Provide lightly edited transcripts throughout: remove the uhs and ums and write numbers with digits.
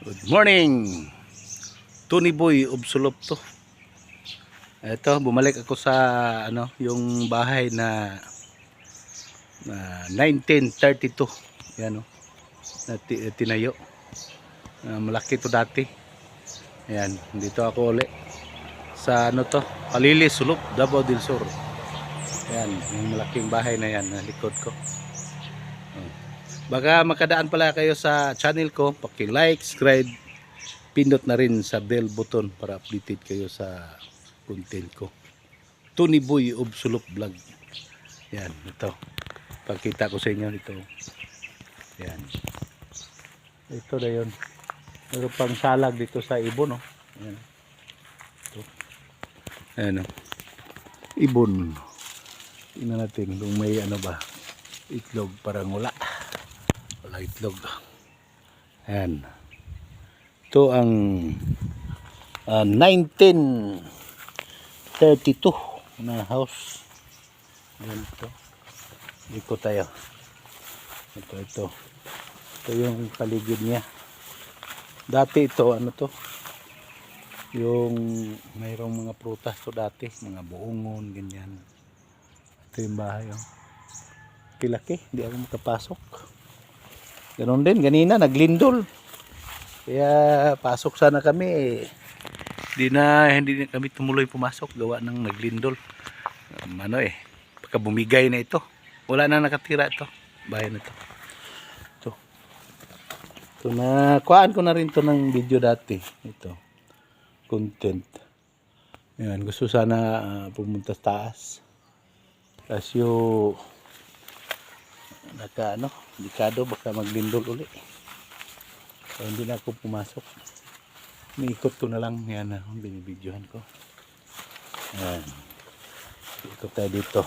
Good morning, Tony Boy Obsolop to. Ito, bumalik ako sa yung bahay na 1932. Yan na tinayo. Malaki to dati. Ayan, dito ako uli sa Palili, Sulop, Davao del Sur. Ayan, yung malaking bahay na yan na likod ko. Baka makadaan pala kayo sa channel ko, paki-like, subscribe, pindot na rin sa bell button para updated kayo sa content ko. Tony Boy Obsolop Vlog. Yan, ito. Pagkita ko sa inyo ito. Yan. Ito na yun. Mayroon pang salag dito sa ibon, no? Yan. Ito. Ayan, no? Ibon. Tingnan natin kung may ba. Itlog, parang wala. Wala itlog. Ayan. Ito ang 1932 na house. Ayan ito. Ikot tayo. Ito. Ito yung paligid niya. Dati ito, yung mayroong mga prutas to dati. Mga buongon, ganyan. Ito yung bahay. Laki, hindi ako makapasok. Ganon din, ganina naglindol. Kaya pasok sana kami. Hindi na kami tumuloy pumasok gawa ng naglindol. Pagka bumigay na ito. Wala na nakatira ito. Bahay na ito. Ito na kuhaan ko na rin to ng video dati. Ito. Content. Yan, gusto sana pumunta sa taas. Tapos yung delikado baka maglindol uli. So, hindi na ako pumasok. Niikot ko na lang. Yan na, binibidyohan ko. Yan. Ikot tayo dito.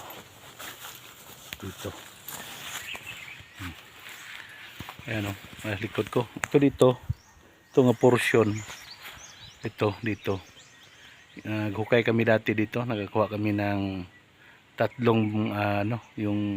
Ayan likod ko. Ito dito. Ito nga portion. Ito dito. Naghukay kami dati dito. Nagakuha kami ng tatlong yung